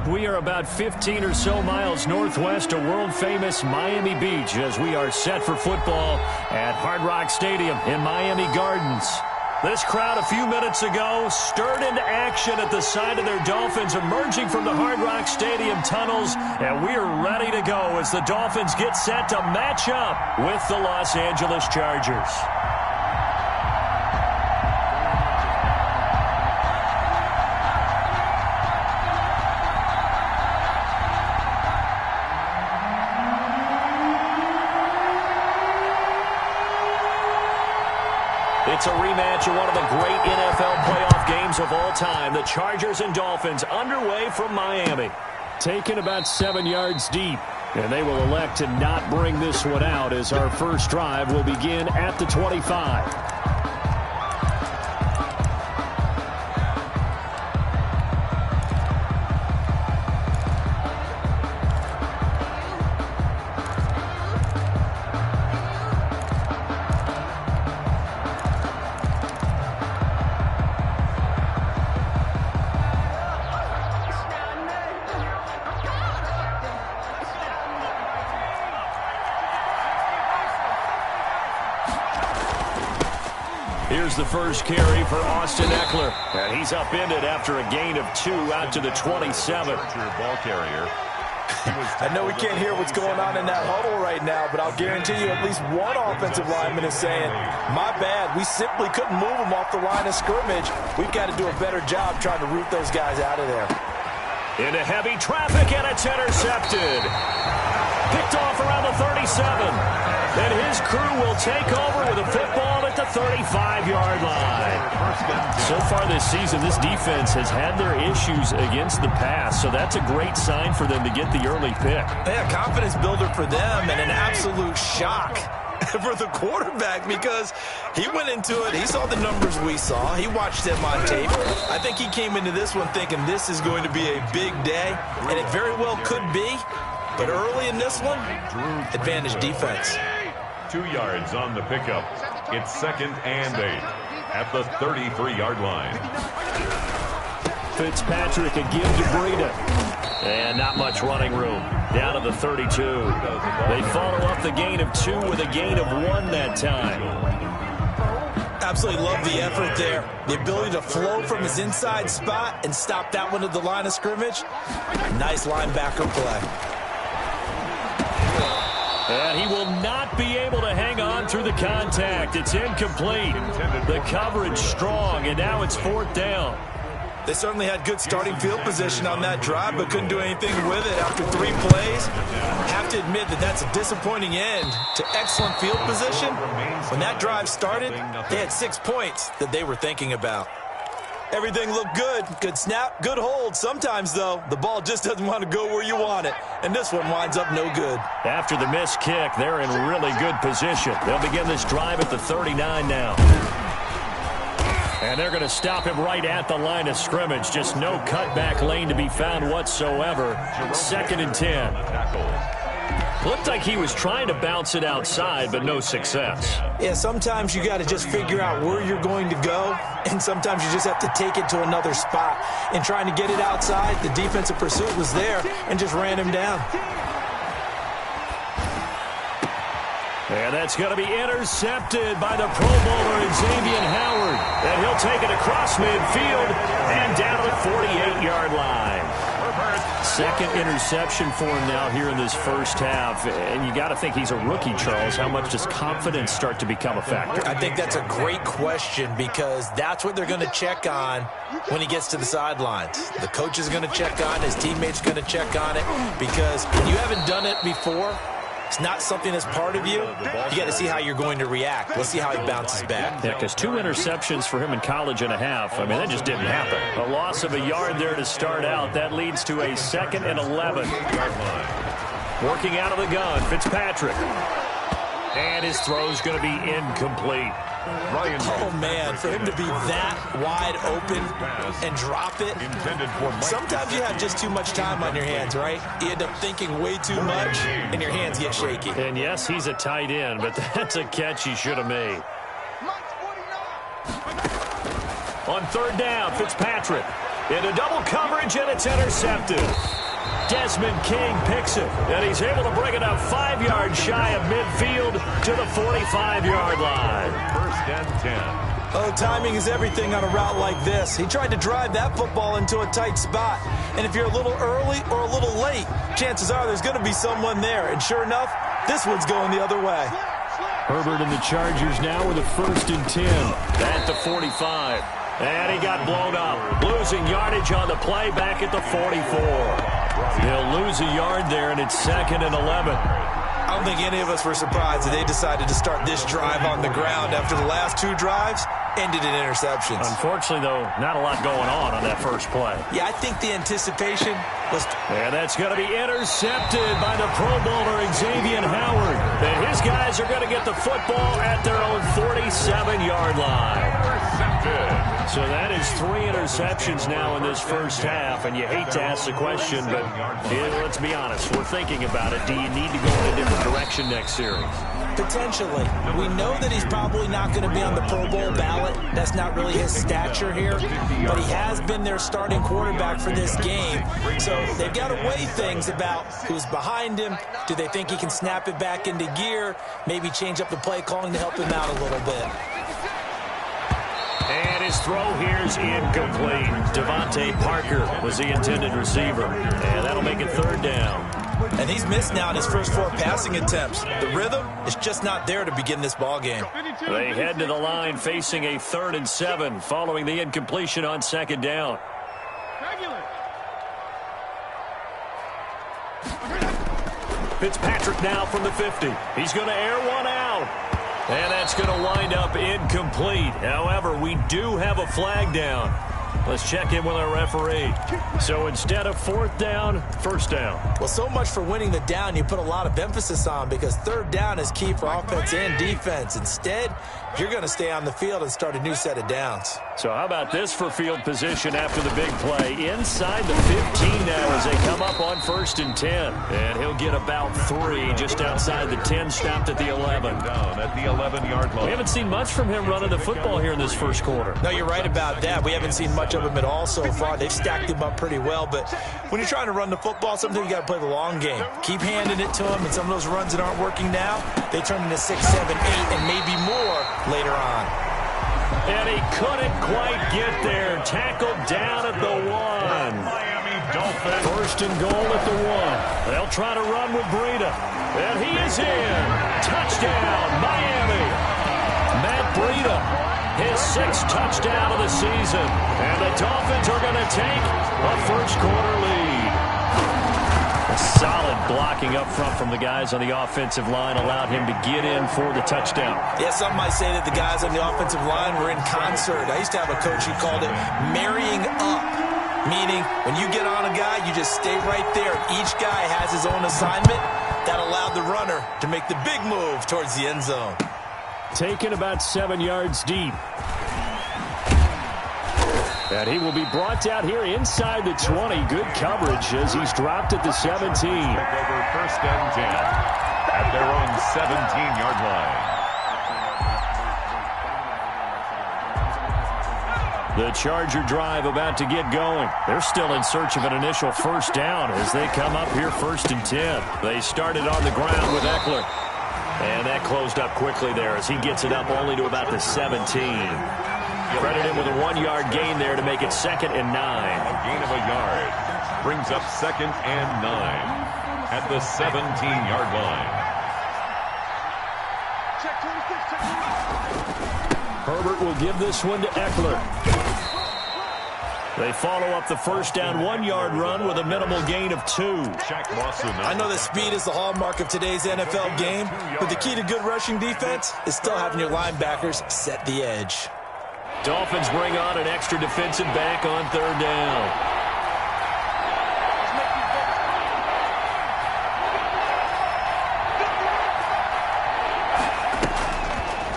We are about 15 or so miles northwest of world-famous Miami Beach as we are set for football at Hard Rock Stadium in Miami Gardens. This crowd a few minutes ago stirred into action at the side of their Dolphins emerging from the Hard Rock Stadium tunnels, and we are ready to go as the Dolphins get set to match up with the Los Angeles Chargers. It's a rematch of one of the great NFL playoff games of all time. The Chargers and Dolphins underway from Miami. Taken about 7 yards deep, and they will elect to not bring this one out as our first drive will begin at the 25. Here's the first carry for Austin Eckler. And he's upended after a gain of 2 out to the 27. Ball carrier. I know we can't hear what's going on in that huddle right now, but I'll guarantee you at least one offensive lineman is saying, my bad, we simply couldn't move them off the line of scrimmage. We've got to do a better job trying to root those guys out of there. Into heavy traffic, and it's intercepted. Picked off around the 37. And his crew will take over with a football at the 35-yard line. So far this season, this defense has had their issues against the pass, so that's a great sign for them to get the early pick. Yeah, confidence builder for them and an absolute shock for the quarterback because he went into it. He saw the numbers we saw. He watched them on tape. I think he came into this one thinking this is going to be a big day, and it very well could be. But early in this one, advantage defense. 2 yards on the pickup. It's 2nd and 8 at the 33-yard line. Fitzpatrick a give to Breida. And not much running room. Down to the 32. They follow up the gain of 2 with a gain of 1 that time. Absolutely love the effort there. The ability to flow from his inside spot and stop that one at the line of scrimmage. Nice linebacker play. And he will not be able to hang on through the contact. It's incomplete. The coverage strong, and now it's 4th down. They certainly had good starting field position on that drive, but couldn't do anything with it after 3 plays. Have to admit that that's a disappointing end to excellent field position. When that drive started, they had 6 points that they were thinking about. Everything looked good. Good snap, good hold. Sometimes, though, the ball just doesn't want to go where you want it. And this one winds up no good. After the missed kick, they're in really good position. They'll begin this drive at the 39 now. And they're going to stop him right at the line of scrimmage. Just no cutback lane to be found whatsoever. 2nd and 10. Looked like he was trying to bounce it outside, but no success. Yeah, sometimes you got to just figure out where you're going to go, and sometimes you just have to take it to another spot. And trying to get it outside, the defensive pursuit was there and just ran him down. And that's going to be intercepted by the Pro Bowler Xavier Howard. And he'll take it across midfield and down to the 48-yard line. 2nd interception for him now here in this first half. And you got to think he's a rookie, Charles. How much does confidence start to become a factor? I think that's a great question because that's what they're going to check on when he gets to the sidelines. The coach is going to check on it. His teammates going to check on it because when you haven't done it before, it's not something that's part of you. You got to see how you're going to react. Let's see how he bounces back. Yeah, because 2 interceptions for him in college and a half. I mean, that just didn't happen. A loss of a yard there to start out. That leads to a 2nd and 11. Working out of the gun, Fitzpatrick. And his throw's going to be incomplete. Oh, man, for him to be that wide open and drop it. Sometimes you have just too much time on your hands, right? You end up thinking way too much, and your hands get shaky. And, yes, he's a tight end, but that's a catch he should have made. On 3rd down, Fitzpatrick. Into double coverage, and it's intercepted. Desmond King picks it, and he's able to bring it up 5 yards shy of midfield to the 45-yard line. First and 10. Oh, timing is everything on a route like this. He tried to drive that football into a tight spot. And if you're a little early or a little late, chances are there's going to be someone there. And sure enough, this one's going the other way. Herbert and the Chargers now with a 1st and 10 at the 45. And he got blown up. Losing yardage on the play back at the 44. They'll lose a yard there, and it's 2nd and 11. I don't think any of us were surprised that they decided to start this drive on the ground after the last 2 drives ended in interceptions. Unfortunately, though, not a lot going on that first play. Yeah, I think the anticipation was... And that's going to be intercepted by the Pro Bowler Xavier Howard. And his guys are going to get the football at their own 47-yard line. So that is 3 interceptions now in this first half, and you hate to ask the question, but let's be honest, we're thinking about it. Do you need to go in a different direction next series? Potentially. We know that he's probably not going to be on the Pro Bowl ballot. That's not really his stature here, but he has been their starting quarterback for this game. So they've got to weigh things about who's behind him. Do they think he can snap it back into gear? Maybe change up the play calling to help him out a little bit. And his throw here is incomplete. Devontae Parker was the intended receiver. And that'll make it 3rd down. And he's missed now in his first 4 passing attempts. The rhythm is just not there to begin this ball game. They head to the line facing a 3rd and 7 following the incompletion on 2nd down. Fitzpatrick now from the 50. He's going to air one out. And that's going to wind up incomplete. However, we do have a flag down. Let's check in with our referee. So instead of 4th down, 1st down. Well, so much for winning the down you put a lot of emphasis on, because 3rd down is key for offense and defense. Instead, you're going to stay on the field and start a new set of downs. So how about this for field position after the big play? Inside the 15 now as they come up on 1st and 10. And he'll get about 3 just outside the 10, stopped at the 11. Down at the 11-yard line. We haven't seen much from him running the football here in this first quarter. No, you're right about that. We haven't seen much of him at all so far. They've stacked him up pretty well, but when you're trying to run the football, sometimes you got to play the long game. Keep handing it to him, and some of those runs that aren't working now, they turn into 6, 7, 8, and maybe more later on. And he couldn't quite get there. Tackled down at the 1. Miami Dolphins. 1st and goal at the 1. They'll try to run with Breida. And he is in. Touchdown, Miami. Matt Breida, his 6th touchdown of the season. And the Dolphins are going to take a first-quarter lead. A solid blocking up front from the guys on the offensive line allowed him to get in for the touchdown. Yeah, some might say that the guys on the offensive line were in concert. I used to have a coach who called it marrying up, meaning when you get on a guy, you just stay right there. Each guy has his own assignment. That allowed the runner to make the big move towards the end zone. Taken about 7 yards deep. And he will be brought down here inside the 20. Good coverage as he's dropped at the 17. Over 1st and 10 at their own 17-yard line. The Charger drive about to get going. They're still in search of an initial 1st down as they come up here 1st and 10. They started on the ground with Eckler. And that closed up quickly there as he gets it up only to about the 17. Credit him with a 1-yard gain there to make it 2nd and 9. A gain of a yard brings up 2nd and 9 at the 17-yard line. Herbert will give this one to Eckler. They follow up the 1st down 1-yard run with a minimal gain of 2. I know that speed is the hallmark of today's NFL game, but the key to good rushing defense is still having your linebackers set the edge. Dolphins bring on an extra defensive back on 3rd down.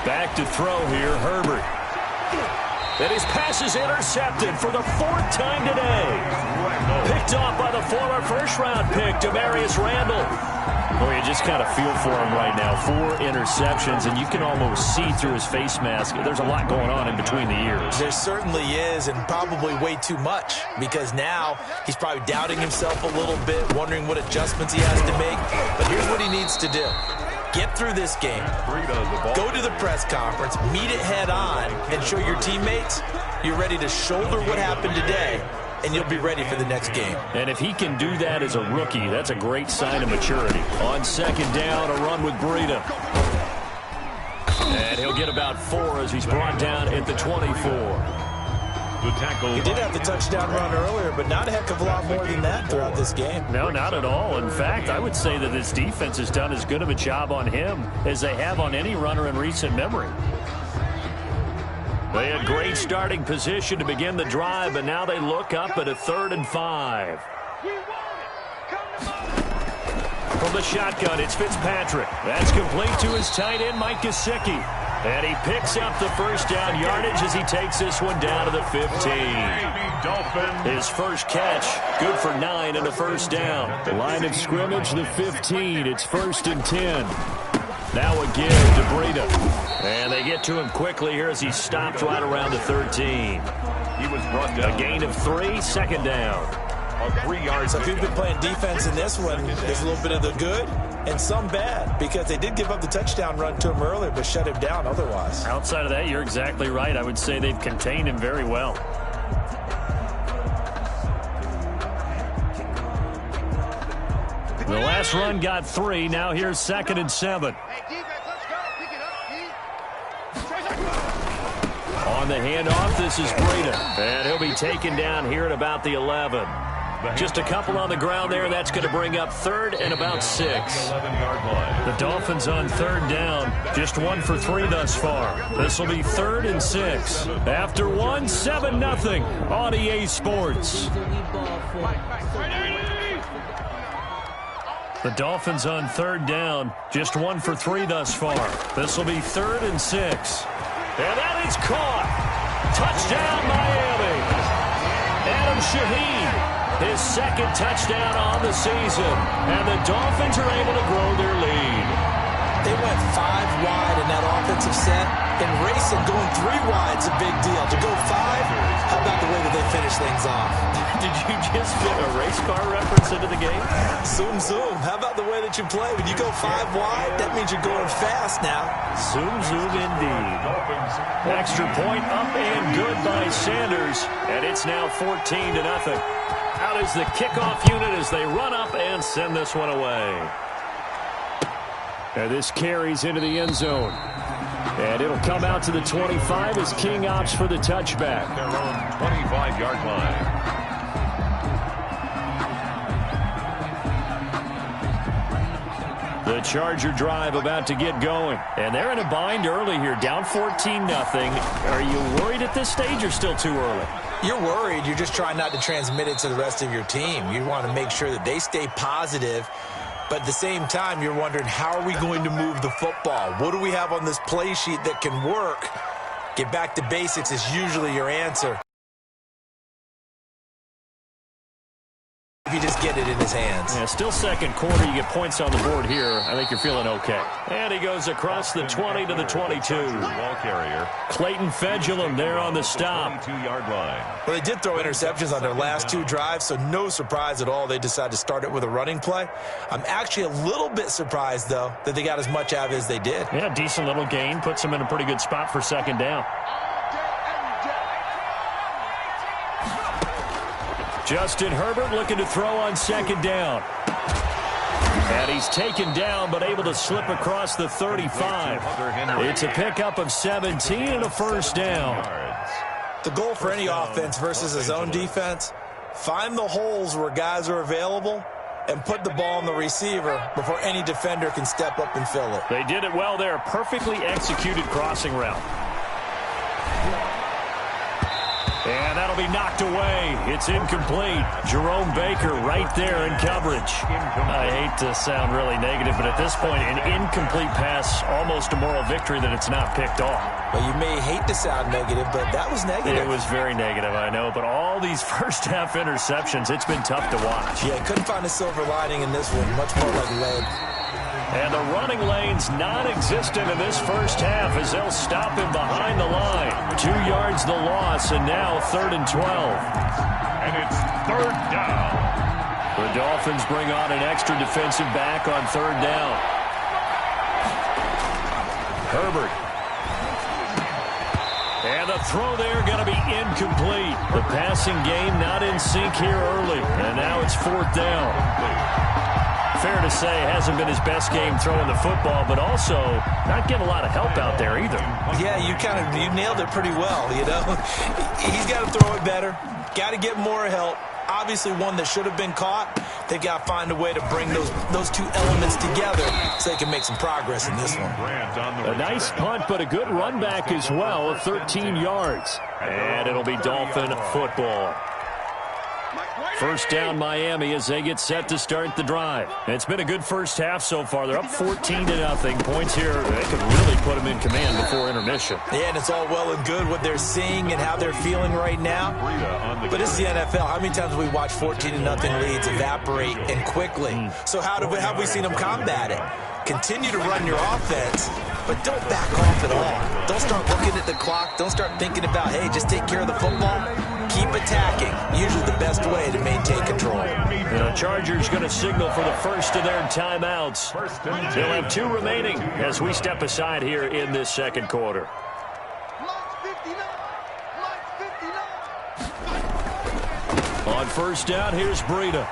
Back to throw here, Herbert. And his pass is intercepted for the 4th time today. Picked off by the former first first-round pick, Demarius Randall. Well, you just kind of feel for him right now. 4 interceptions, and you can almost see through his face mask. There's a lot going on in between the ears. There certainly is, and probably way too much, because now he's probably doubting himself a little bit, wondering what adjustments he has to make. But here's what he needs to do. Get through this game. Go to the press conference, meet it head on, and show your teammates you're ready to shoulder what happened today, and you'll be ready for the next game. And if he can do that as a rookie, that's a great sign of maturity. On second down, a run with Breida. And he'll get about 4 as he's brought down at the 24. He did have the touchdown run earlier, but not a heck of a lot more than that throughout this game. No, not at all. In fact, I would say that this defense has done as good of a job on him as they have on any runner in recent memory. They had great starting position to begin the drive, but now they look up at a 3rd and 5. From the shotgun, it's Fitzpatrick. That's complete to his tight end, Mike Gesicki. And he picks up the first down yardage as he takes this one down to the 15. His first catch, good for 9 and a first down. The line of scrimmage, the 15. It's 1st and 10. Now again to Breida. And they get to him quickly here as he stopped right around the 13. He was brought down. A gain of 3, second down. On 3 yards. So if you've been playing defense in this one, there's a little bit of the good and some bad, because they did give up the touchdown run to him earlier, but shut him down otherwise. Outside of that, you're exactly right. I would say they've contained him very well. The last run got 3. Now here's 2nd and 7. On the handoff, this is Breida. And he'll be taken down here at about the 11. Just a couple on the ground there. That's going to bring up 3rd and about 6. The Dolphins on 3rd down. Just 1 for 3 thus far. This will be 3rd and 6. After 1, 7-0 on EA Sports. The Dolphins on 3rd down. Just 1 for 3 thus far. This will be 3rd and 6. And that is caught. Touchdown, Miami. Adam Shaheen, his 2nd touchdown on the season. And the Dolphins are able to grow their lead. They went 5 wide in that offensive set. And racing, going 3 wide is a big deal. To go 5, how about the way that they finish things off? Did you just fit a race car reference into the game? Zoom, zoom. How about the way that you play? When you go 5 wide, that means you're going fast now. Zoom, zoom indeed. Extra point up and good by Sanders. And it's now 14-0. Out is the kickoff unit as they run up and send this one away. And this carries into the end zone. And it'll come out to the 25 as King opts for the touchback. Their own 25-yard line. The Charger drive about to get going. And they're in a bind early here, down 14-0. Are you worried at this stage or still too early? You're worried. You're just trying not to transmit it to the rest of your team. You want to make sure that they stay positive. But at the same time, you're wondering, how are we going to move the football? What do we have on this play sheet that can work? Get back to basics is usually your answer. If you just get it in his hands. Yeah, still second quarter. You get points on the board here. I think you're feeling okay. And he goes across the 20 to the 22. Ball carrier. Clayton Fedulum there on the stop. 22-yard line. Well, they did throw interceptions on their last 2 drives, so no surprise at all they decided to start it with a running play. I'm actually a little bit surprised, though, that they got as much out of it as they did. Yeah, decent little gain. Puts them in a pretty good spot for 2nd down. Justin Herbert looking to throw on 2nd down. And he's taken down, but able to slip across the 35. It's a pickup of 17 and a first down. The goal for any offense versus his own defense, find the holes where guys are available and put the ball on the receiver before any defender can step up and fill it. They did it well there. Perfectly executed crossing route. And that'll be knocked away. It's incomplete. Jerome Baker right there in coverage. I hate to sound really negative, but at this point, an incomplete pass, almost a moral victory that it's not picked off. Well, you may hate to sound negative, but that was negative. It was very negative, I know, but all these first-half interceptions, it's been tough to watch. Yeah, couldn't find a silver lining in this one. Much more like lead. And the running lane's non-existent in this first half as they'll stop him behind the line. 2 yards the loss, and now 3rd and 12. And it's 3rd down. The Dolphins bring on an extra defensive back on 3rd down. Herbert. And the throw there going to be incomplete. The passing game not in sync here early, and now it's 4th down. Fair to say, hasn't been his best game throwing the football, but also not getting a lot of help out there either. Yeah, you nailed it pretty well, you know. He's got to throw it better. Got to get more help. Obviously one that should have been caught. They've got to find a way to bring those two elements together so they can make some progress in this one. A nice punt, but a good run back as well of 13 yards. And it'll be Dolphin football. 1st down Miami as they get set to start the drive. It's been a good first half so far. They're up 14-0. Points here, they could really put them in command before intermission. Yeah, and it's all well and good what they're seeing and how they're feeling right now. But this is the NFL. How many times have we watched 14-0 leads evaporate and quickly? So how have we seen them combat it? Continue to run your offense, but don't back off at all. Don't start looking at the clock. Don't start thinking about, hey, just take care of the football. Keep attacking. Usually the best way to maintain control. The Chargers going to signal for the first of their timeouts. They'll have 2 remaining as we step aside here in this 2nd quarter. On 1st down, here's Breida.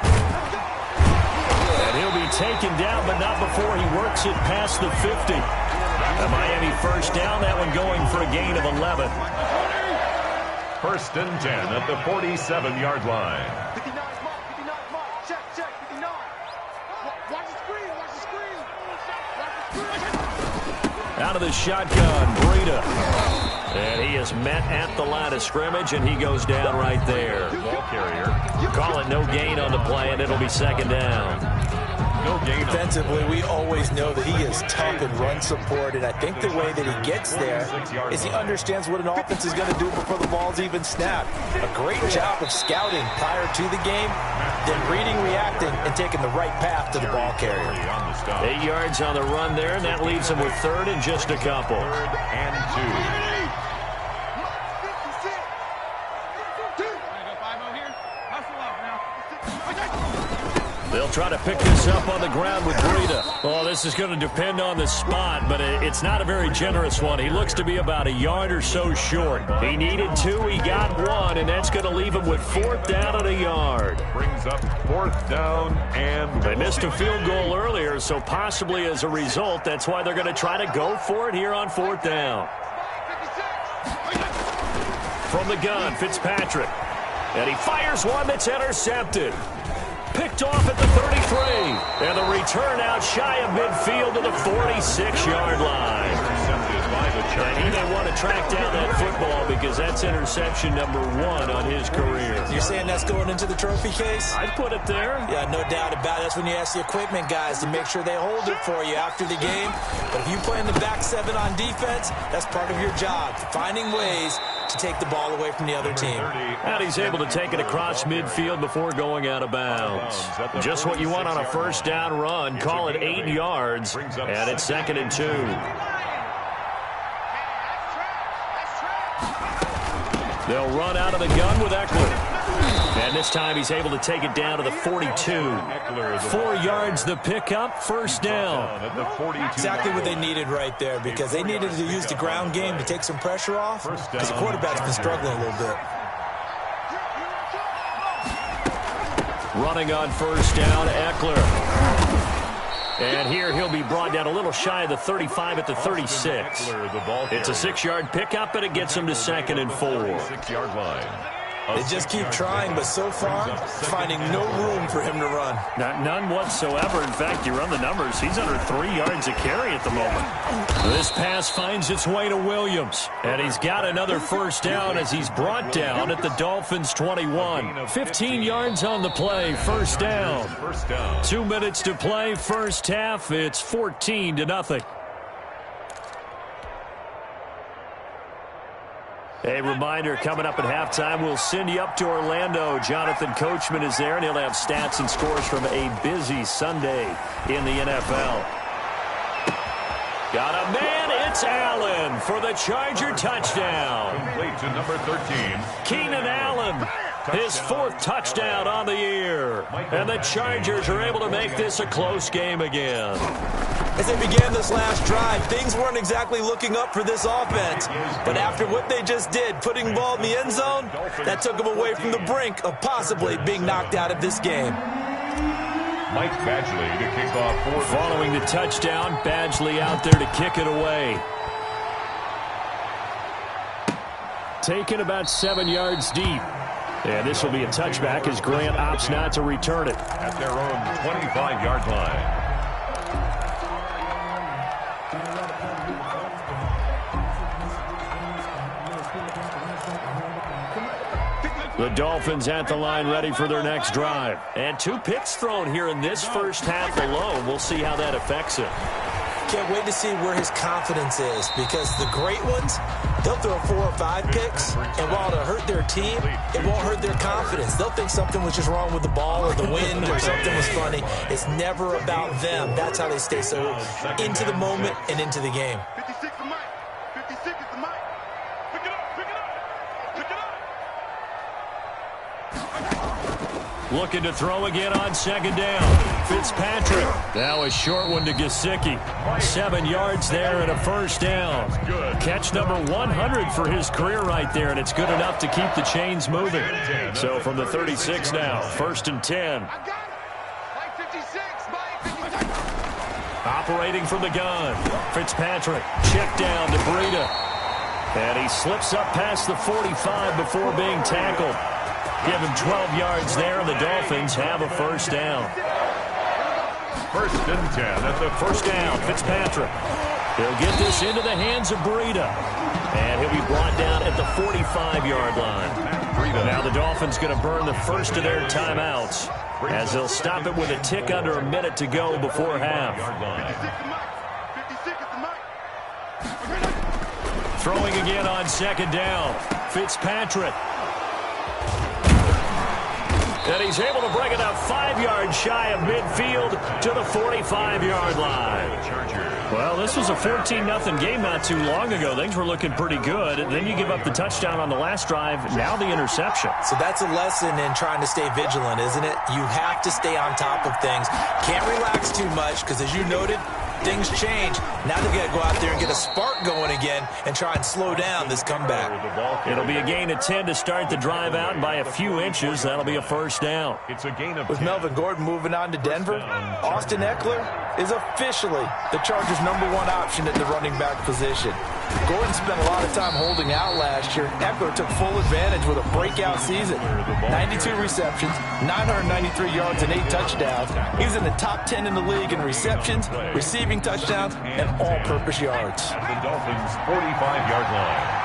And he'll be taken down, but not before he works it past the 50. The Miami 1st down, that one going for a gain of 11. 1st and 10 at the 47-yard line. 59, check, 59. Watch the screen, watch the screen. Out of the shotgun, Breida. And he is met at the line of scrimmage, and he goes down right there. Ball carrier. Call it no gain on the play, and it'll be 2nd down. No gain. Defensively, we always know that he is tough in run support, and I think the way that he gets there is he understands what an offense is going to do before the ball's even snapped. A great job of scouting prior to the game, then reading, reacting, and taking the right path to the ball carrier. 8 yards on the run there, and that leaves him with 3rd and just a couple. 3rd and 2. They'll try to pick this up on the ground with Breida. Oh, this is going to depend on the spot, but it's not a very generous one. He looks to be about a yard or so short. He needed 2, he got 1, and that's going to leave him with 4th down and a yard. Brings up 4th down and they missed a field goal earlier, so possibly as a result, that's why they're going to try to go for it here on 4th down. From the gun, Fitzpatrick. And he fires one that's intercepted. Picked off at the 33. And the return out shy of midfield to the 46-yard line. And he may want to track down that football because that's interception number 1 on his career. You're saying that's going into the trophy case? I'd put it there. Yeah, no doubt about it. That's when you ask the equipment guys to make sure they hold it for you after the game. But if you play in the back 7 on defense, that's part of your job, finding ways to take the ball away from the other team. And he's able to take it across midfield before going out of bounds. Just what you want on a 1st down run. Call it 8 yards, and it's 2nd and 2. They'll run out of the gun with Eckler. And this time he's able to take it down to the 42. 4 yards the pickup, 1st down. Exactly what they needed right there because they needed to use the ground game to take some pressure off because the quarterback's been struggling a little bit. Running on 1st down, Eckler. And here he'll be brought down a little shy of the 35 at the 36. It's a 6-yard pickup, and it gets him to 2nd and 4. 6-yard line. They just keep trying, but so far, finding no room for him to run. None whatsoever. In fact, you run the numbers, he's under 3 yards a carry at the moment. This pass finds its way to Williams, and he's got another first down as he's brought down at the Dolphins' 21. 15 yards on the play, first down. 2 minutes to play, first half. It's 14-0. A reminder, coming up at halftime, we'll send you up to Orlando. Jonathan Coachman is there, and he'll have stats and scores from a busy Sunday in the NFL. Got a man, it's Allen for the Charger touchdown. Complete to number 13. Keenan Allen, his 4th touchdown on the year. And the Chargers are able to make this a close game again. As they began this last drive, things weren't exactly looking up for this offense. But after what they just did, putting the ball in the end zone, that took them away from the brink of possibly being knocked out of this game. Mike Badgley to kick off. Following the touchdown, Badgley out there to kick it away. Taken about 7 yards deep. And this will be a touchback as Grant opts not to return it. At their own 25-yard line. The Dolphins at the line ready for their next drive. And 2 picks thrown here in this first half alone. We'll see how that affects him. Can't wait to see where his confidence is, because the great ones, they'll throw 4 or 5 picks, and while it'll hurt their team, it won't hurt their confidence. They'll think something was just wrong with the ball or the wind or something was funny. It's never about them. That's how they stay so into the moment and into the game. 56 is Mike. 56 is the Mike. Pick it up, pick it up, pick it up. Looking to throw again on second down. Fitzpatrick. Now a short one to Gesicki. 7 yards there and a first down. Catch number 100 for his career right there, and it's good enough to keep the chains moving. So from the 36 now, 1st and 10. I got it. Mike 56, Mike 56. Operating from the gun. Fitzpatrick. Check down to Breida. And he slips up past the 45 before being tackled. Give him 12 yards there, and the Dolphins have a first down. 1st and 10 at the first down. Fitzpatrick. He'll get this into the hands of Breida. And he'll be brought down at the 45-yard line. Now the Dolphins going to burn the first of their timeouts, as they'll stop it with a tick under a minute to go before half. 56 is the Mike. Throwing again on second down. Fitzpatrick. And he's able to bring it up 5 yards shy of midfield to the 45-yard line. Well, this was a 14-0 game not too long ago. Things were looking pretty good. And then you give up the touchdown on the last drive. Now the interception. So that's a lesson in trying to stay vigilant, isn't it? You have to stay on top of things. Can't relax too much, because as you noted, things change. Now they've got to go out there and get a spark going again and try and slow down this comeback. It'll be a gain of 10 to start the drive out, and by a few inches, that'll be a first down. It's a gain of With 10. Melvin Gordon moving on to Denver, Austin Eckler is officially the Chargers' #1 option at the running back position. Gordon spent a lot of time holding out last year. Eckler took full advantage with a breakout season. 92 receptions, 993 yards, and 8 touchdowns. He's in the top 10 in the league in receptions, receiving touchdowns, and all-purpose yards. At the Dolphins' 45-yard line.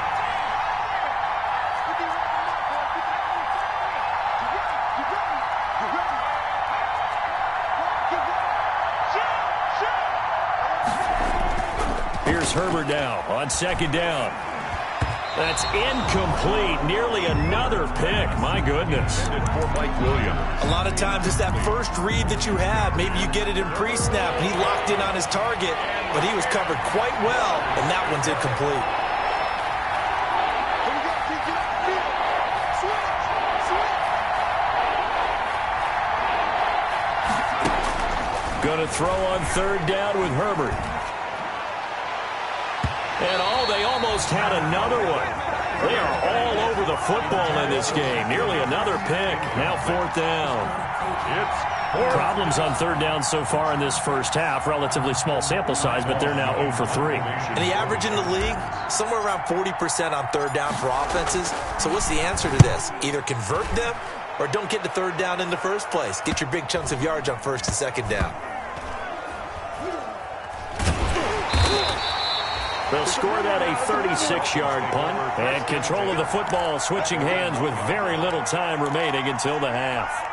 Here's Herbert now on second down. That's incomplete. Nearly another pick. My goodness. For Mike Williams. A lot of times it's that first read that you have. Maybe you get it in pre-snap, and he locked in on his target, but he was covered quite well, and that one's incomplete. Going to throw on third down with Herbert. And they almost had another one. They are all over the football in this game. Nearly another pick. Now 4th down. It's Problems on third down so far in this first half. Relatively small sample size, but they're now 0 for 3. And the average in the league, somewhere around 40% on third down for offenses. So what's the answer to this? Either convert them or don't get to third down in the first place. Get your big chunks of yards on first and second down. They'll score that a 36-yard punt. And control of the football, switching hands with very little time remaining until the half.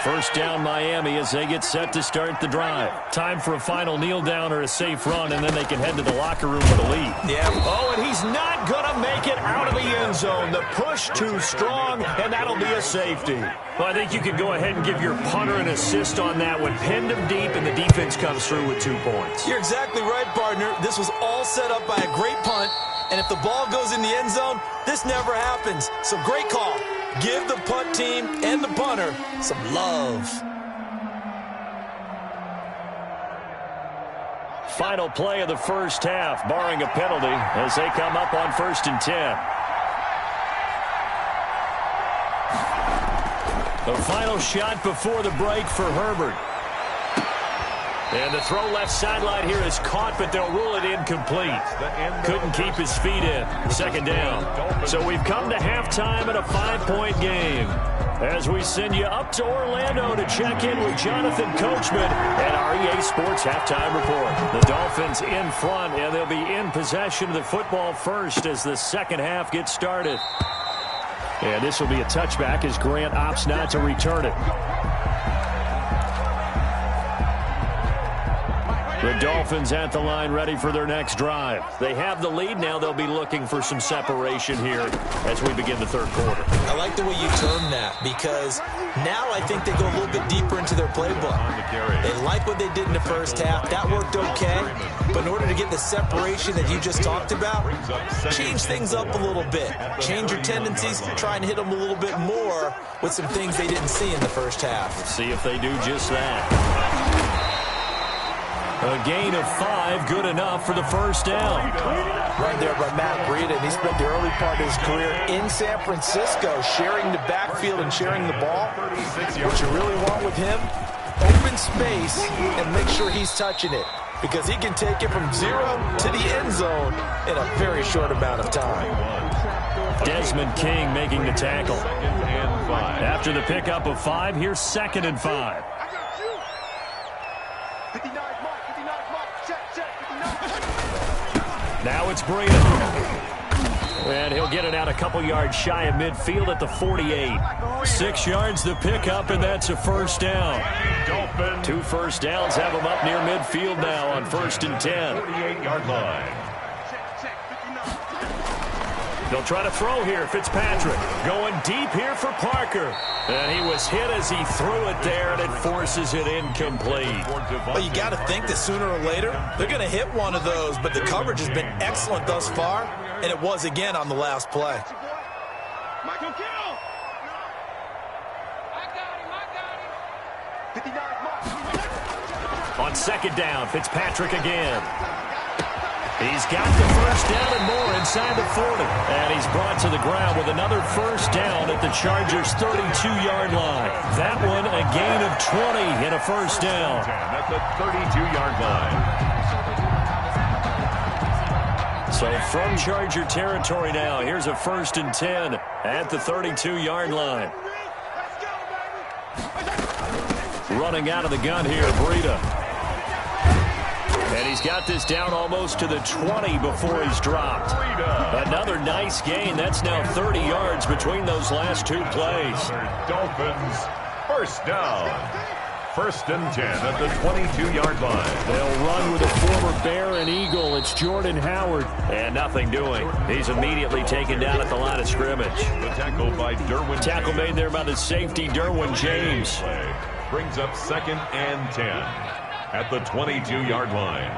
First down Miami as they get set to start the drive. Time for a final kneel down or a safe run, and then they can head to the locker room with a lead. Yeah. Oh, and he's not going to make it out of the end zone. The push too strong, and that'll be a safety. Well, I think you could go ahead and give your punter an assist on that one. Pinned him deep, and the defense comes through with 2 points. You're exactly right, partner. This was all set up by a great punt, and if the ball goes in the end zone, this never happens. So great call. Give the punt team and the punter some love. Final play of the first half, barring a penalty, as they come up on 1st and 10. The final shot before the break for Herbert. And the throw left sideline here is caught, but they'll rule it incomplete. Couldn't keep his feet in. Second down. So we've come to halftime in a 5-point game. As we send you up to Orlando to check in with Jonathan Coachman at our EA Sports Halftime Report. The Dolphins in front, and they'll be in possession of the football first as the second half gets started. And this will be a touchback as Grant opts not to return it. The Dolphins at the line ready for their next drive. They have the lead now. They'll be looking for some separation here as we begin the third quarter. I like the way you term that because now I think they go a little bit deeper into their playbook. They like what they did in the first half. That worked okay. But in order to get the separation that you just talked about, change things up a little bit. Change your tendencies. Try and hit them a little bit more with some things they didn't see in the first half. Let's see if they do just that. A gain of 5, good enough for the first down. Right there by Matt Breida, and he spent the early part of his career in San Francisco sharing the backfield and sharing the ball. What you really want with him, open space and make sure he's touching it because he can take it from 0 to the end zone in a very short amount of time. Desmond King making the tackle. After the pickup of 5, here's 2nd and 5. Now it's Breida. And he'll get it out a couple yards shy of midfield at the 48. 6 yards the pickup, and that's a first down. 2 first downs have him up near midfield now on 1st and 10. 48-yard line. They'll try to throw here. Fitzpatrick going deep here for Parker. And he was hit as he threw it there, and it forces it incomplete. Well, you got to think that sooner or later, they're going to hit one of those, but the coverage has been excellent thus far, and it was again on the last play. Michael Kill! I got him. On 2nd down, Fitzpatrick again. He's got the first down and more inside the 40. And he's brought to the ground with another first down at the Chargers' 32-yard line. That one a gain of 20 and a first down. At the 32-yard line. So from Charger territory now, here's a 1st and 10 at the 32-yard line. Running out of the gun here, Breida. And he's got this down almost to the 20 before he's dropped. Another nice gain. That's now 30 yards between those last 2 plays. Dolphins, first down. 1st and 10 at the 22-yard line. They'll run with a former Bear and Eagle. It's Jordan Howard. And nothing doing. He's immediately taken down at the line of scrimmage. The tackle by Derwin. Tackle made there by the safety, Derwin James. Brings up 2nd and 10. At the 22-yard line.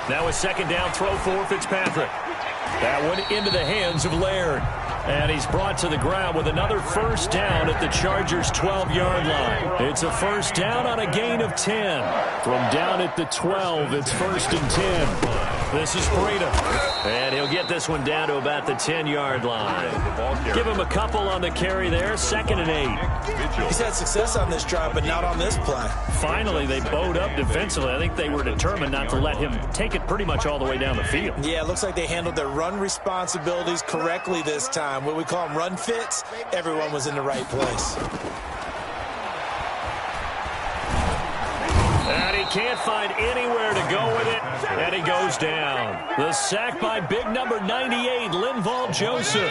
Now a 2nd down throw for Fitzpatrick. That one into the hands of Laird. And he's brought to the ground with another first down at the Chargers' 12-yard line. It's a first down on a gain of 10. From down at the 12, it's 1st and 10. This is Breida. And he'll get this one down to about the 10-yard line. Give him a couple on the carry there. 2nd and 8. He's had success on this drive, but not on this play. Finally, they bowed up defensively. I think they were determined not to let him take it pretty much all the way down the field. Yeah, it looks like they handled their run responsibilities correctly this time. What we call them run fits, everyone was in the right place. And he can't find anywhere to go with it, and he goes down. The sack by big number 98, Linval Joseph.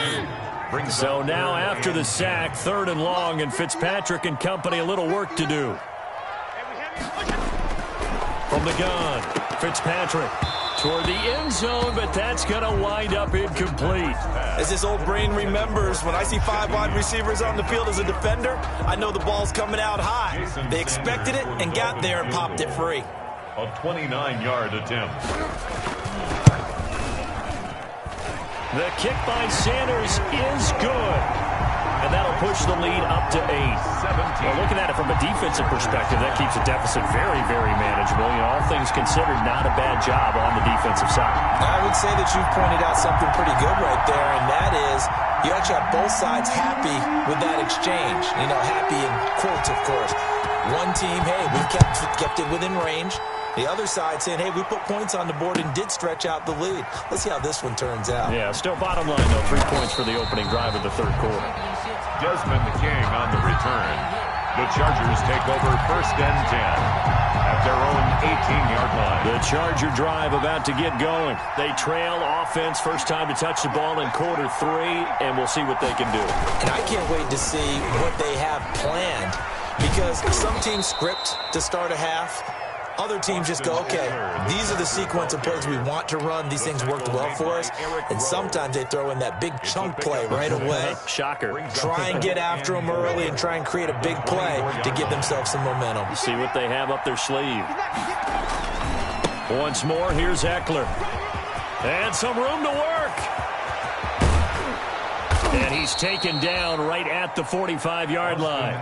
So now after the sack, 3rd and long, and Fitzpatrick and company a little work to do. From the gun, Fitzpatrick toward the end zone, but that's going to wind up incomplete. As this old brain remembers, when I see 5 wide receivers on the field as a defender, I know the ball's coming out high. They expected it and got there and popped it free. A 29-yard attempt. The kick by Sanders is good. And that'll push the lead up to 8. Well, looking at it from a defensive perspective, that keeps the deficit very, very manageable. You know, all things considered, not a bad job on the defensive side. I would say that you've pointed out something pretty good right there, and that is you actually have both sides happy with that exchange. You know, happy in quotes, of course. One team, hey, we've kept it within range. The other side saying, hey, we put points on the board and did stretch out the lead. Let's see how this one turns out. Yeah, still bottom line, though, 3 points for the opening drive of the 3rd quarter. Desmond King on the return. The Chargers take over 1st and 10 at their own 18-yard line. The Charger drive about to get going. They trail offense, first time to touch the ball in quarter 3, and we'll see what they can do. And I can't wait to see what they have planned, because some teams script to start a half. Other teams just go, okay, these are the sequence of plays we want to run. These things worked well for us. And sometimes they throw in that big chunk play right away. Shocker. Try and get after them early and try and create a big play to give themselves some momentum. See what they have up their sleeve. Once more, here's Eckler. And some room to work. And he's taken down right at the 45-yard line.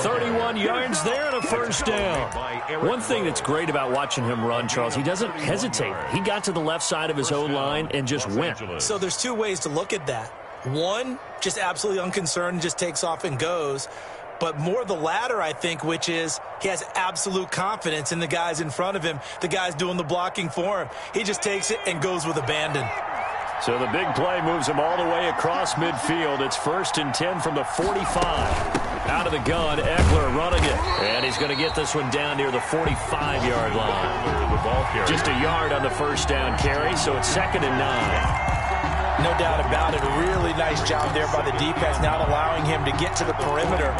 31 yards there and a 1st down. One thing that's great about watching him run, Charles, he doesn't hesitate. He got to the left side of his own line and just went. So there's 2 ways to look at that. One, just absolutely unconcerned, just takes off and goes. But more the latter, I think, which is he has absolute confidence in the guys in front of him, the guys doing the blocking for him. He just takes it and goes with abandon. So the big play moves him all the way across midfield. It's 1st and 10 from the 45. Out of the gun, Eckler running it. And he's going to get this one down near the 45-yard line. Just a yard on the 1st down carry, so it's 2nd and 9. No doubt about it. A really nice job there by the defense, not allowing him to get to the perimeter.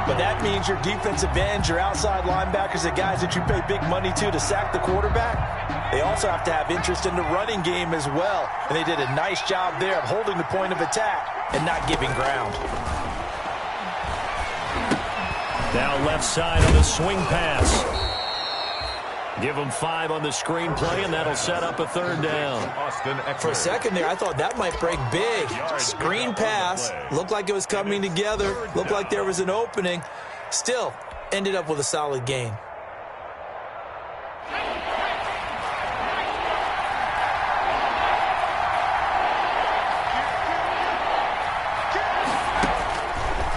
But that means your defensive ends, your outside linebackers, the guys that you pay big money to sack the quarterback, they also have to have interest in the running game as well. And they did a nice job there of holding the point of attack and not giving ground. Now left side on the swing pass. Give them 5 on the screenplay, and that'll set up a 3rd down. For a second there, I thought that might break big. Screen pass. Looked like it was coming together. Looked like there was an opening. Still, ended up with a solid gain.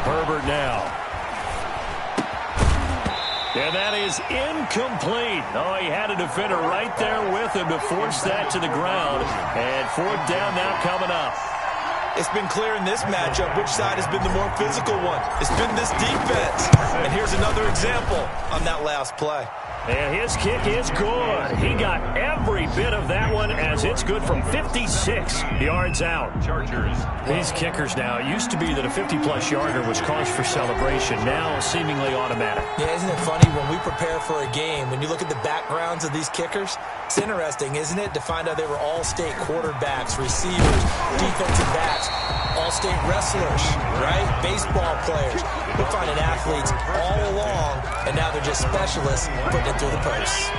Herbert now. And that is incomplete. Oh, he had a defender right there with him to force that to the ground. And 4th down now coming up. It's been clear in this matchup which side has been the more physical one. It's been this defense. And here's another example on that last play. And his kick is good. He got every bit of that one as it's good from 56 yards out. Chargers. These kickers now, it used to be that a 50-plus yarder was cause for celebration. Now seemingly automatic. Yeah, isn't it funny when we prepare for a game, when you look at the backgrounds of these kickers, it's interesting, isn't it, to find out they were all-state quarterbacks, receivers, defensive backs, all-state wrestlers, right? Baseball players. We're finding athletes all along, and now they're just specialists putting it through the posts.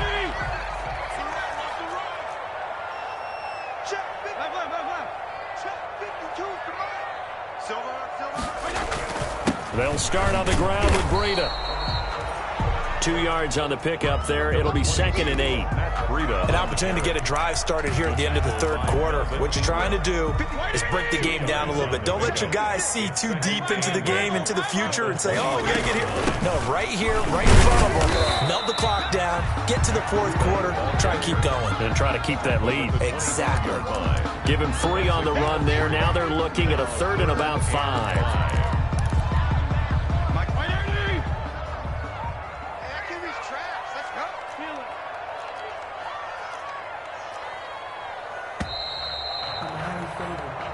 They'll start on the ground with Breida. 2 yards on the pickup there. It'll be 2nd and 8. An opportunity to get a drive started here at the end of the third quarter. What you're trying to do is break the game down a little bit. Don't let your guys see too deep into the game, into the future, and say, oh, we got to get here. No, right here, right in front of them. Melt the clock down, get to the fourth quarter, try and keep going. And try to keep that lead. Exactly. Give him 3 on the run there. Now they're looking at a 3rd and about 5.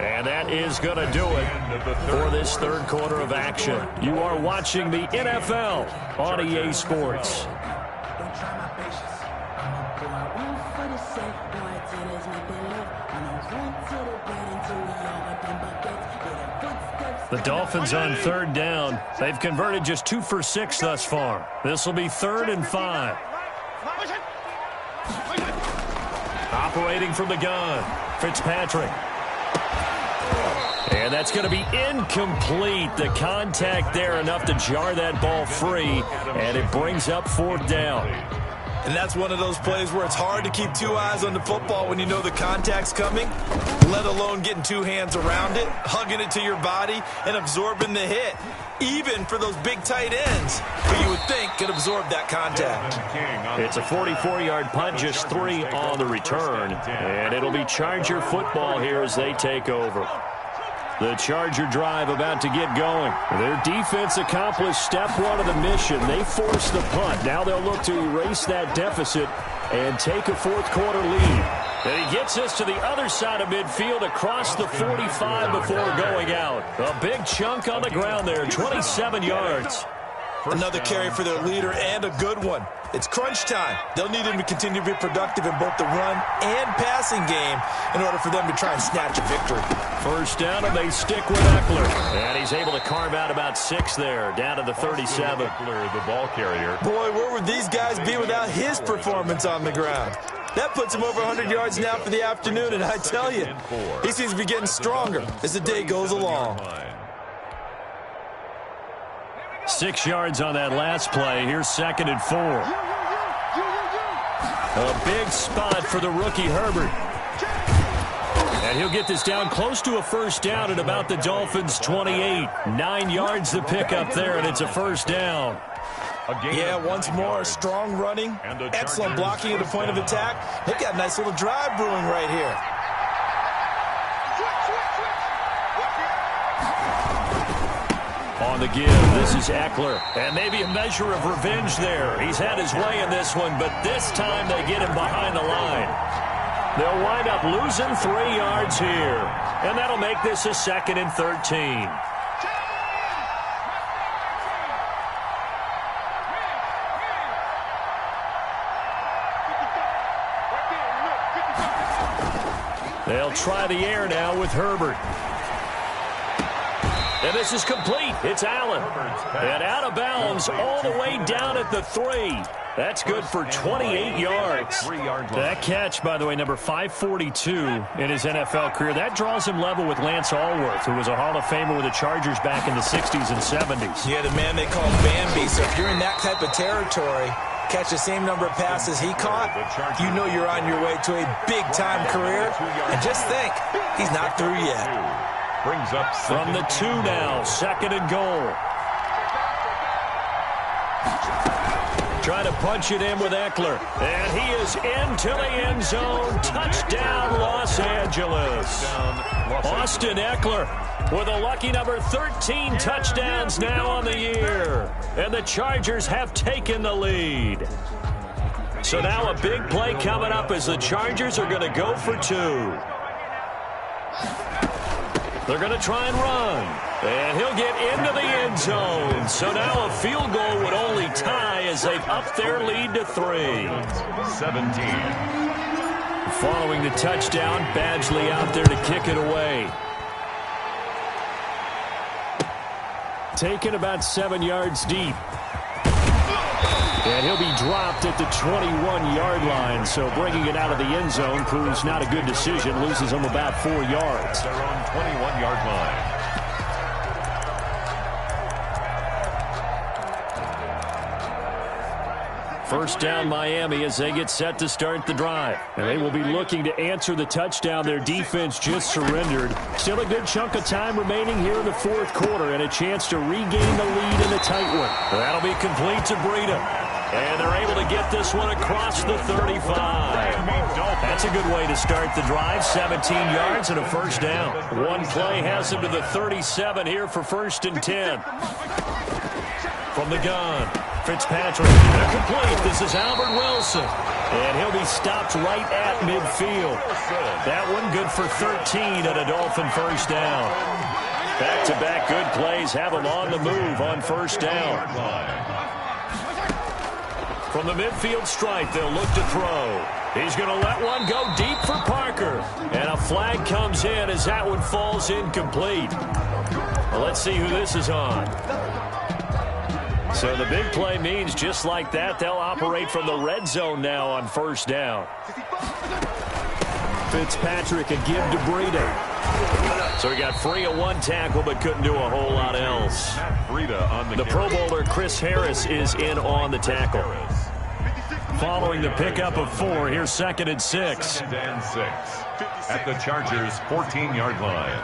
And that is going to do it for this third quarter of action. You are watching the NFL on EA Sports. The Dolphins on 3rd down. They've converted just 2 for 6 thus far. This will be 3rd and 5. Operating from the gun, Fitzpatrick. And that's going to be incomplete. The contact there enough to jar that ball free, and it brings up 4th down. And that's one of those plays where it's hard to keep 2 eyes on the football when you know the contact's coming, let alone getting 2 hands around it, hugging it to your body, and absorbing the hit. Even for those big tight ends, who you would think could absorb that contact. It's a 44-yard punt, just 3 on the return. And it'll be Charger football here as they take over. The Charger drive about to get going. Their defense accomplished step 1 of the mission. They forced the punt. Now they'll look to erase that deficit and take a fourth quarter lead. And he gets us to the other side of midfield across the 45 before going out. A big chunk on the ground there, 27 yards. Another carry for their leader and a good one. It's crunch time. They'll need him to continue to be productive in both the run and passing game in order for them to try and snatch a victory. First down, and they stick with Eckler. And he's able to carve out about 6 there, down to the 37. Eckler, the ball carrier. Boy, where would these guys be without his performance on the ground? That puts him over 100 yards now for the afternoon, and I tell you, he seems to be getting stronger as the day goes along. 6 yards on that last play. Here's 2nd and 4. A big spot for the rookie Herbert. And he'll get this down close to a first down at about the Dolphins' 28. 9 yards to pick up there, and it's a first down. Yeah, once more, strong running, excellent blocking at the point of attack. They've got a nice little drive brewing right here. On the give, this is Eckler. And maybe a measure of revenge there. He's had his way in this one, but this time they get him behind the line. They'll wind up losing 3 yards here. And that'll make this a 2nd and 13. They'll try the air now with Herbert. And this is complete. It's Allen. And out of bounds all the way down at the 3. That's good for 28 yards. That catch, by the way, number 542 in his NFL career. That draws him level with Lance Allworth, who was a Hall of Famer with the Chargers back in the 60s and 70s. Yeah, the man they call Bambi. So if you're in that type of territory, catch the same number of passes he caught, you know you're on your way to a big-time career. And just think, he's not through yet. Brings up from the 2 now, 2nd and goal. Trying to punch it in with Eckler. And he is into the end zone. Touchdown, Los Angeles. Austin Eckler with a lucky number 13 touchdowns now on the year. And the Chargers have taken the lead. So now a big play coming up as the Chargers are going to go for 2. They're going to try and run. And he'll get into the end zone. So now a field goal would only tie as they've upped their lead to 3. 17. Following the touchdown, Badgley out there to kick it away. Taken about 7 yards deep. And he'll be dropped at the 21-yard line. So bringing it out of the end zone proves not a good decision. Loses him about 4 yards. Their own 21-yard line. First down Miami as they get set to start the drive. And they will be looking to answer the touchdown their defense just surrendered. Still a good chunk of time remaining here in the fourth quarter and a chance to regain the lead in the tight one. That'll be complete to Breida. And they're able to get this one across the 35. That's a good way to start the drive. 17 yards and a first down. One play has him to the 37 here for 1st and 10. From the gun, Fitzpatrick. Complete. This is Albert Wilson. And he'll be stopped right at midfield. That one good for 13 and a Dolphin first down. Back-to-back good plays have him on the move on first down. From the midfield stripe, they'll look to throw. He's going to let one go deep for Parker. And a flag comes in as that one falls incomplete. Well, let's see who this is on. So the big play means just like that, they'll operate from the red zone now on first down. Fitzpatrick a give to Breida. So he got free of one tackle but couldn't do a whole lot else. The Pro Bowler Chris Harris is in on the tackle. Following the pickup of 4, here's 2nd and 6. 2nd and 6 at the Chargers' 14-yard line.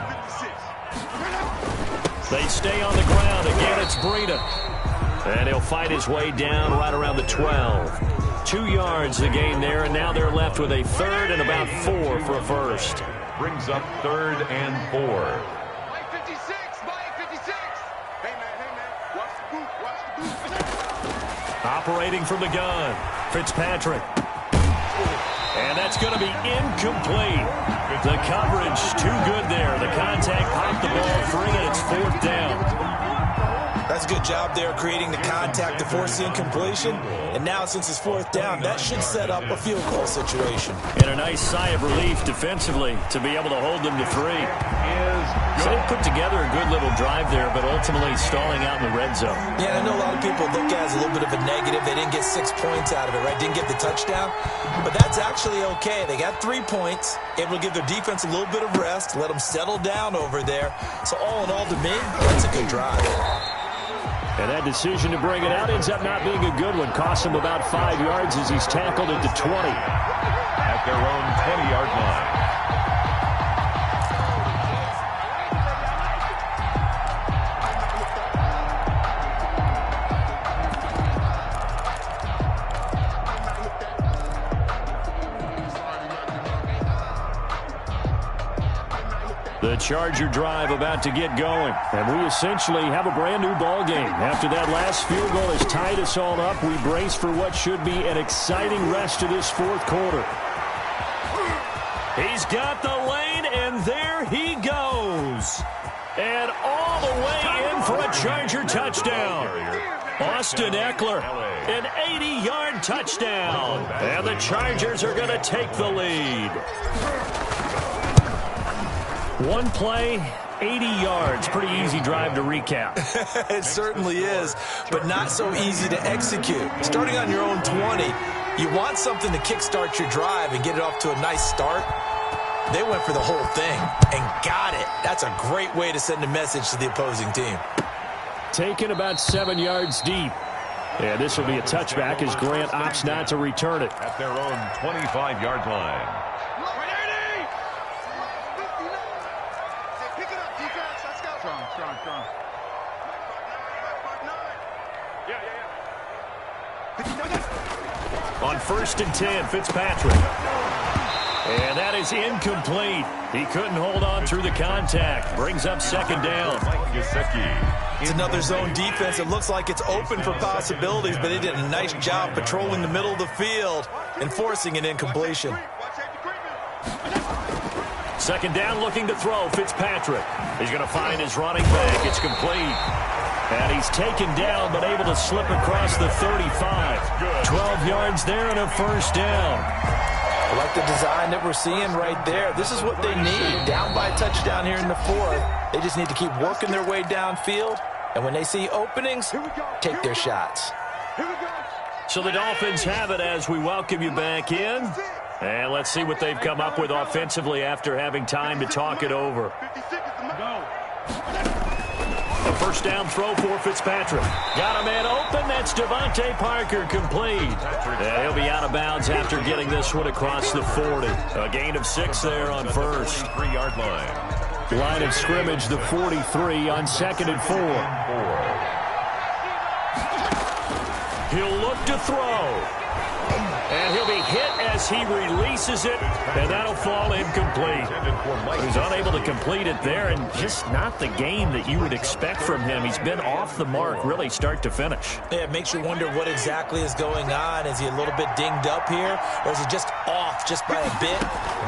They stay on the ground. Again, it's Breida. And he'll fight his way down right around the 12. 2 yards the gain there, and now they're left with a 3rd and about 4 for a first. Brings up 3rd and 4. Mike 56, Mike 56. Hey, man, watch the boot, watch the boot. Operating from the gun, Fitzpatrick. And that's going to be incomplete. The coverage too good there. The contact popped the ball free, and it's 4th down. That's a good job there creating the contact to force the incompletion. And now since it's 4th down, that should set up a field goal situation. And a nice sigh of relief defensively to be able to hold them to 3. So they put together a good little drive there, but ultimately stalling out in the red zone. Yeah, I know a lot of people look at it as a little bit of a negative. They didn't get 6 points out of it, right? Didn't get the touchdown. But that's actually okay. They got 3 points, able to give their defense a little bit of rest, let them settle down over there. So all in all, to me, that's a good drive. And that decision to bring it out ends up not being a good one. Costs him about 5 yards as he's tackled at the 20. At their own 20-yard line. The Charger drive about to get going. And we essentially have a brand new ball game. After that last field goal has tied us all up, we brace for what should be an exciting rest of this 4th quarter. He's got the lane, and there he goes. And all the way in for a Charger touchdown. Austin Eckler, an 80-yard touchdown. And the Chargers are going to take the lead. One play, 80 yards. Pretty easy drive to recap. It certainly is, but not so easy to execute. Starting on your own 20, you want something to kickstart your drive and get it off to a nice start. They went for the whole thing and got it. That's a great way to send a message to the opposing team. Taken about 7 yards deep. And this will be a touchback as Grant opts not to return it. At their own 25-yard line. On 1st and 10, Fitzpatrick. And that is incomplete. He couldn't hold on through the contact. Brings up 2nd down. It's another zone defense. It looks like it's open for possibilities, but they did a nice job patrolling the middle of the field and forcing an incompletion. 2nd down, looking to throw. Fitzpatrick. He's going to find his running back. It's complete. And he's taken down, but able to slip across the 35. 12 yards there and a first down. I like the design that we're seeing right there. This is what they need. Down by a touchdown here in the 4th. They just need to keep working their way downfield. And when they see openings, take their shots. So the Dolphins have it as we welcome you back in. And let's see what they've come up with offensively after having time to talk it over. A first down throw for Fitzpatrick. Got a man open. That's Devontae Parker, complete. And he'll be out of bounds after getting this one across the 40. A gain of 6 there on first. 3-yard line. Line of scrimmage, the 43 on 2nd and 4. He'll look to throw. And he'll be hit as he releases it, and that'll fall incomplete. He's unable to complete it there, and just not the game that you would expect from him. He's been off the mark, really, start to finish. Yeah, it makes you wonder what exactly is going on. Is he a little bit dinged up here, or is he just off just by a bit?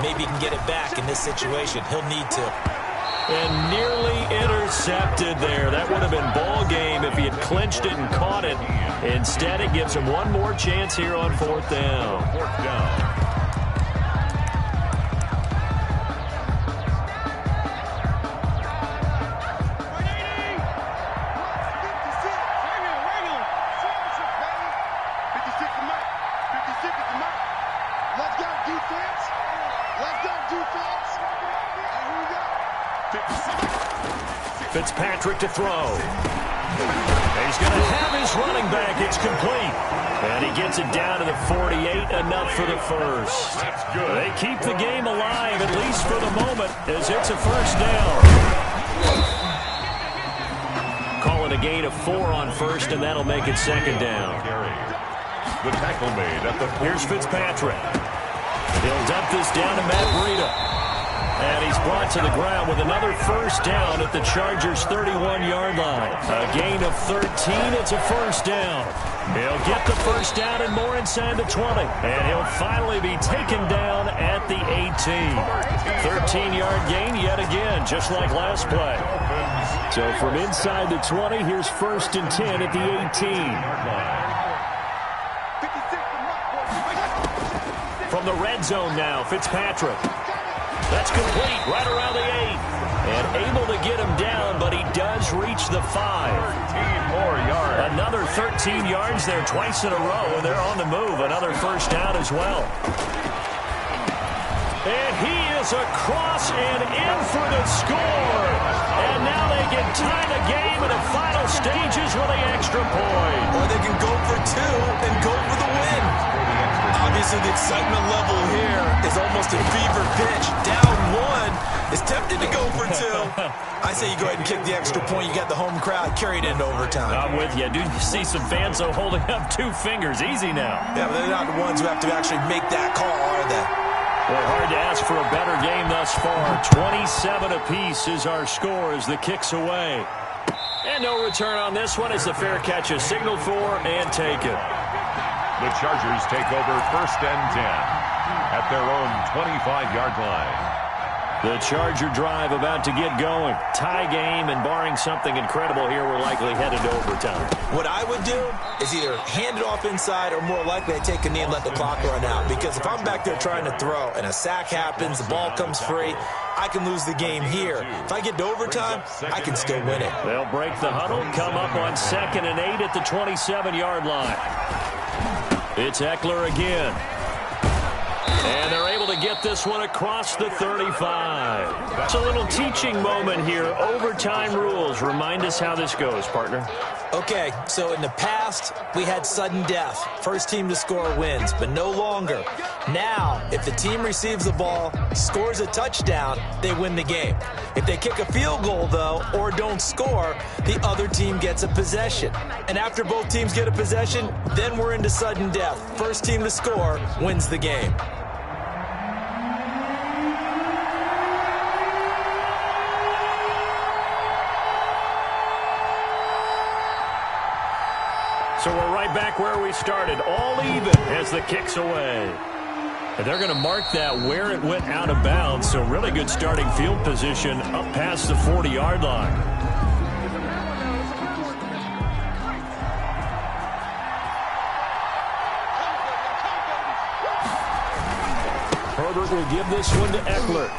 Maybe he can get it back in this situation. He'll need to. And nearly intercepted there. That would have been ball game if he had clinched it and caught it. Instead, it gives him one more chance here on 4th down. 4th down. Fitzpatrick to throw. He's going to have his running back. It's complete. And he gets it down to the 48, enough for the first. That's good. They keep the game alive, at least for the moment, as it's a first down. Call it a gain of 4 on first, and that'll make it 2nd down. The tackle made at the 40. Here's Fitzpatrick. He'll dump this down to Matt Breida. And he's brought to the ground with another first down at the Chargers' 31-yard line. A gain of 13. It's a first down. He'll get the first down and more inside the 20. And he'll finally be taken down at the 18. 13-yard gain yet again, just like last play. So from inside the 20, here's 1st and 10 at the 18. From the red zone now, Fitzpatrick. That's complete, right around the 8. And able to get him down, but he does reach the 5. 13 more yards. Another 13 yards there twice in a row, and they're on the move. Another first down as well. And he is across and in for the score. And now they can tie the game in the final stages with the extra point. Or they can go for 2 and go for the win. Obviously, the excitement level here is almost a fever pitch. Down 1 is tempted to go for 2. I say you go ahead and kick the extra point. You got the home crowd carried into overtime. I'm with you. Do you see some fans holding up 2 fingers? Easy now. Yeah, but they're not the ones who have to actually make that call, are they? Well, hard to ask for a better game thus far. 27 apiece is our score as the kick's away. And no return on this one as the fair catch is signaled for and taken. The Chargers take over 1st and 10 at their own 25-yard line. The Charger drive about to get going. Tie game, and barring something incredible here, we're likely headed to overtime. What I would do is either hand it off inside or more likely I take a knee and let the clock run out. Because if I'm back there trying to throw and a sack happens, the ball comes free, I can lose the game here. If I get to overtime, I can still win it. They'll break the huddle, come up on 2nd and 8 at the 27-yard line. It's Eckler again. And they're able to get this one across the 35. It's a little teaching moment here. Overtime rules. Remind us how this goes, partner. Okay, so in the past, we had sudden death. First team to score wins, but no longer. Now, if the team receives the ball, scores a touchdown, they win the game. If they kick a field goal, though, or don't score, the other team gets a possession. And after both teams get a possession, then we're into sudden death. First team to score wins the game. So we're right back where we started, all even as the kick's away. And they're going to mark that where it went out of bounds, so really good starting field position up past the 40-yard line. Herbert will give this one to Eckler.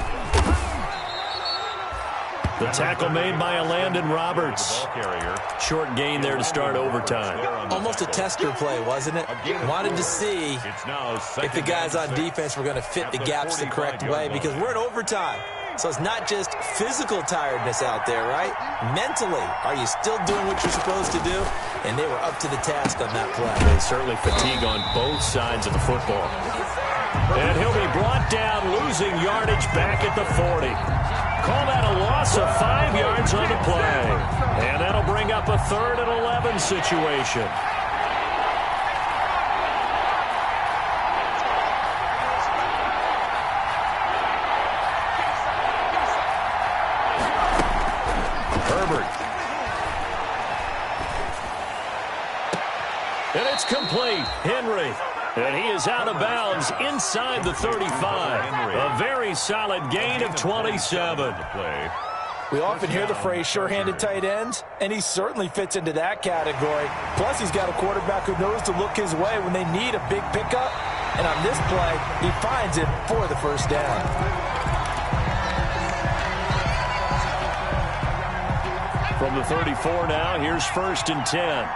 The tackle made by Landon Roberts. Short gain there to start overtime. Almost a tester play, wasn't it? Wanted to see if the guys on defense were going to fit the gaps the correct way because we're in overtime. So it's not just physical tiredness out there, right? Mentally, are you still doing what you're supposed to do? And they were up to the task on that play. There's certainly fatigue on both sides of the football. And he'll be brought down, losing yardage back at the 40. Call that a loss of 5 yards on the play. And that'll bring up a 3rd and 11 situation. And it's complete. Henry. And he is out of bounds inside the 35. A very solid gain of 27. We often hear the phrase sure-handed tight ends, and he certainly fits into that category. Plus, he's got a quarterback who knows to look his way when they need a big pickup. And on this play, he finds it for the first down. From the 34 now, here's 1st and 10.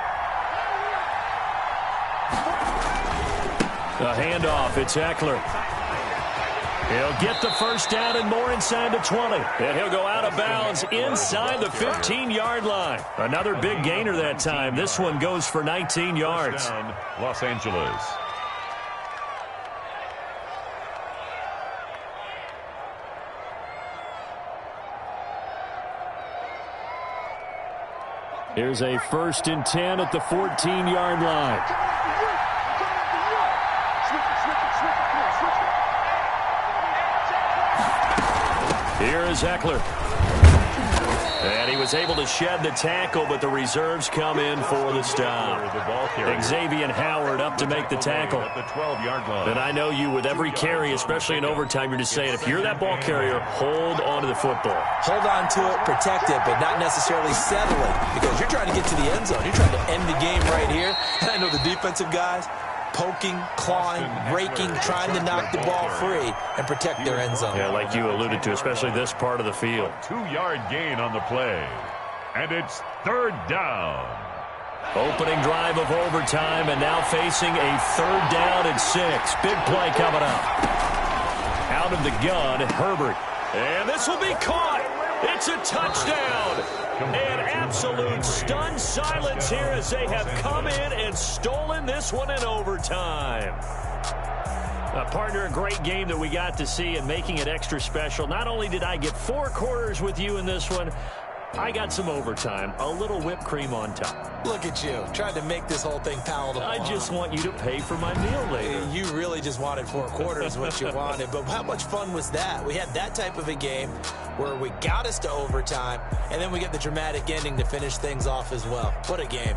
A handoff, it's Eckler. He'll get the first down and more inside the 20. And he'll go out of bounds inside the 15-yard line. Another big gainer that time. This one goes for 19 yards. Los Angeles. Here's a 1st and 10 at the 14-yard line. Here is Eckler. And he was able to shed the tackle, but the reserves come in for the stop. Xavier Howard up to make the tackle. At the 12-yard line. And I know you, with every carry, especially in overtime, you're just saying, if you're that ball carrier, hold on to the football. Hold on to it, protect it, but not necessarily settle it, because you're trying to get to the end zone. You're trying to end the game right here. And I know the defensive guys poking, clawing, raking, trying to knock the ball free and protect their end zone. Yeah, like you alluded to, especially this part of the field. 2-yard gain on the play. And it's 3rd down. Opening drive of overtime, and now facing a 3rd down and 6. Big play coming up. Out of the gun, Herbert. And this will be caught. It's a touchdown. And absolute stunned silence here as they have come in and stolen this one in overtime. Partner, a great game that we got to see and making it extra special. Not only did I get 4 quarters with you in this one, I got some overtime, a little whipped cream on top. Look at you, trying to make this whole thing palatable. I just want you to pay for my meal later. You really just wanted 4 quarters, what you wanted. But how much fun was that? We had that type of a game where we got us to overtime, and then we get the dramatic ending to finish things off as well. What a game.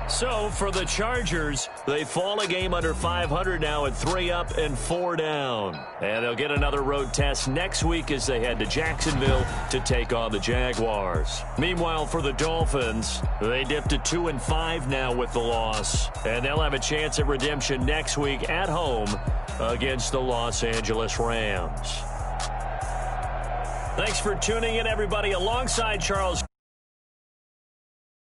So, for the Chargers, they fall a game under 500 now at 3 up and 4 down. And they'll get another road test next week as they head to Jacksonville to take on the Jaguars. Meanwhile, for the Dolphins, they dipped to 2-5 now with the loss. And they'll have a chance at redemption next week at home against the Los Angeles Rams. Thanks for tuning in, everybody. Alongside Charles